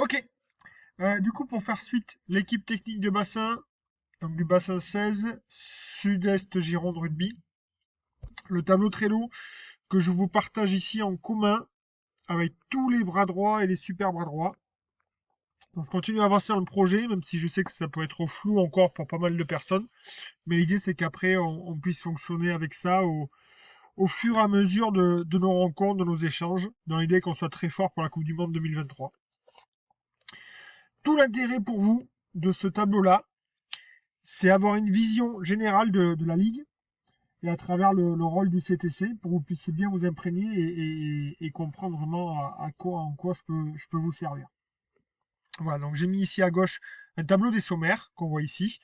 Ok. Du coup, pour faire suite, l'équipe technique de bassin, donc du bassin 16, Sud-Est Gironde Rugby. Le tableau Trello que je vous partage ici en commun avec tous les bras droits et les super bras droits. Donc, je continue à avancer dans le projet, même si je sais que ça peut être trop flou encore pour pas mal de personnes. Mais l'idée, c'est qu'après, on puisse fonctionner avec ça au fur et à mesure de nos rencontres, de nos échanges, dans l'idée qu'on soit très fort pour la Coupe du Monde 2023. Tout l'intérêt pour vous de ce tableau-là, c'est avoir une vision générale de la Ligue et à travers le rôle du CTC pour que vous puissiez bien vous imprégner et comprendre vraiment en quoi je peux vous servir. Voilà, donc j'ai mis ici à gauche un tableau des sommaires qu'on voit ici.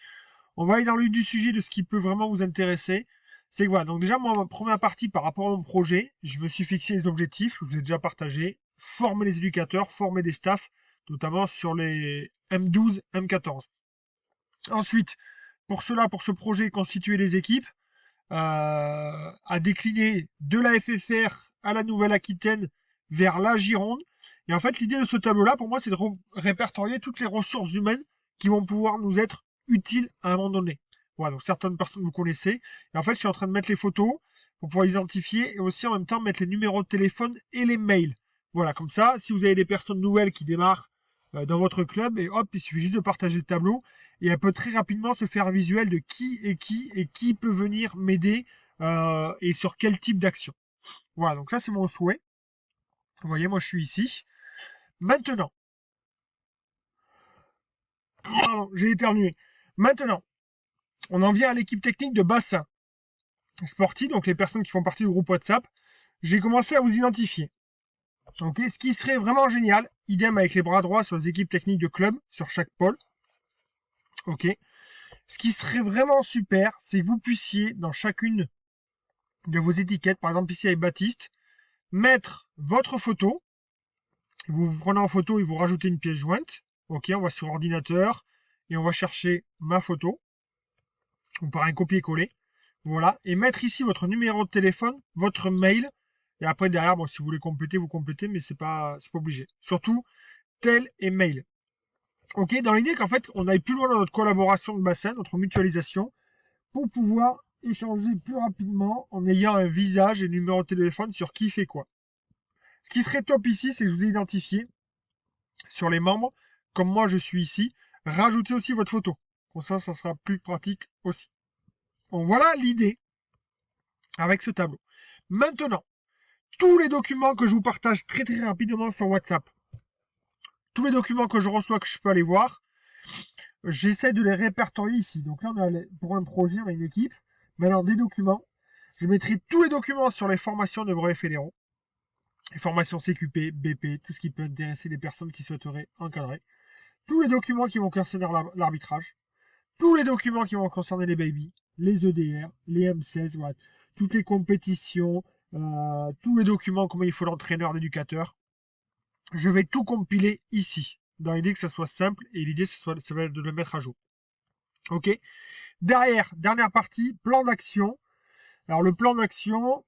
On va aller dans le vif du sujet de ce qui peut vraiment vous intéresser. C'est que voilà, donc déjà, moi, ma première partie par rapport à mon projet, je me suis fixé les objectifs, je vous ai déjà partagé, former les éducateurs, former des staffs, notamment sur les M12, M14. Ensuite, pour cela, pour ce projet, constituer les équipes, à décliner de la FFR à la Nouvelle-Aquitaine vers la Gironde. Et en fait, l'idée de ce tableau-là, pour moi, c'est de répertorier toutes les ressources humaines qui vont pouvoir nous être utiles à un moment donné. Voilà, donc certaines personnes vous connaissez. Et en fait, je suis en train de mettre les photos pour pouvoir identifier et aussi en même temps mettre les numéros de téléphone et les mails. Voilà, comme ça, si vous avez des personnes nouvelles qui démarrent dans votre club, et hop, il suffit juste de partager le tableau et elle peut très rapidement se faire un visuel de qui peut venir m'aider et sur quel type d'action. Voilà, donc ça c'est mon souhait. Vous voyez, moi je suis ici. Maintenant, pardon, j'ai éternué. Maintenant, on en vient à l'équipe technique de bassin sportif, donc les personnes qui font partie du groupe WhatsApp. J'ai commencé à vous identifier. Ok, ce qui serait vraiment génial, idem avec les bras droits sur les équipes techniques de club, sur chaque pôle. Ok. Ce qui serait vraiment super, c'est que vous puissiez, dans chacune de vos étiquettes, par exemple ici avec Baptiste, mettre votre photo. Vous vous prenez en photo et vous rajoutez une pièce jointe. Ok, on va sur ordinateur et on va chercher ma photo. On part un copier-coller. Voilà. Et mettre ici votre numéro de téléphone, votre mail. Et après, derrière, bon, si vous voulez compléter, vous complétez, mais c'est pas obligé. Surtout, tel et mail. Ok, dans l'idée qu'en fait, on aille plus loin dans notre collaboration de bassin, notre mutualisation, pour pouvoir échanger plus rapidement en ayant un visage et un numéro de téléphone sur qui fait quoi. Ce qui serait top ici, c'est que je vous ai identifié sur les membres, comme moi je suis ici, rajoutez aussi votre photo. Comme ça sera plus pratique aussi. Donc voilà l'idée avec ce tableau. Maintenant, tous les documents que je vous partage très très rapidement sur WhatsApp, tous les documents que je reçois, que je peux aller voir, j'essaie de les répertorier ici. Donc là, pour un projet, on a une équipe. Mais alors, des documents, je mettrai tous les documents sur les formations de brevets fédéraux, les formations CQP, BP, tout ce qui peut intéresser les personnes qui souhaiteraient encadrer. Tous les documents qui vont concerner l'arbitrage, tous les documents qui vont concerner les babies, les EDR, les M16, voilà, toutes les compétitions, tous les documents, comment il faut l'entraîneur, l'éducateur. Je vais tout compiler ici, dans l'idée que ça soit simple et l'idée, ça va être de le mettre à jour. Ok. Derrière, dernière partie, plan d'action. Alors le plan d'action,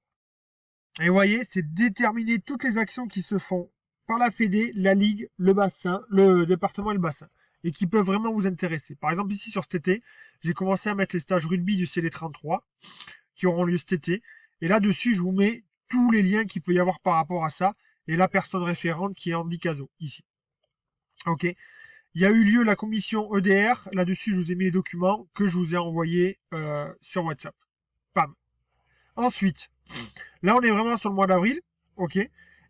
et vous voyez, c'est déterminer toutes les actions qui se font par la Fédé, la Ligue, le bassin, le département et le bassin, et qui peuvent vraiment vous intéresser. Par exemple, ici sur cet été, j'ai commencé à mettre les stages rugby du CD33 qui auront lieu cet été. Et là-dessus, je vous mets tous les liens qu'il peut y avoir par rapport à ça et la personne référente qui est Andy Cazot, ici. Ok. Il y a eu lieu la commission EDR. Là-dessus, je vous ai mis les documents que je vous ai envoyés sur WhatsApp. Pam. Ensuite, là, on est vraiment sur le mois d'avril. Ok.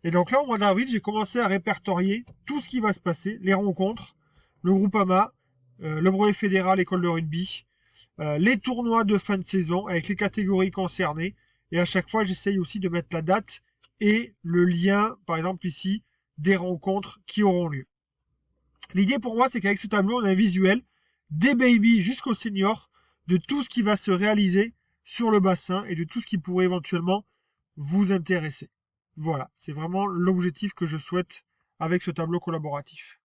Et donc là, au mois d'avril, j'ai commencé à répertorier tout ce qui va se passer, les rencontres, le Groupama, le brevet fédéral, l'école de rugby, les tournois de fin de saison avec les catégories concernées. Et à chaque fois, j'essaye aussi de mettre la date et le lien, par exemple ici, des rencontres qui auront lieu. L'idée pour moi, c'est qu'avec ce tableau, on a un visuel des babies jusqu'aux seniors, de tout ce qui va se réaliser sur le bassin et de tout ce qui pourrait éventuellement vous intéresser. Voilà, c'est vraiment l'objectif que je souhaite avec ce tableau collaboratif.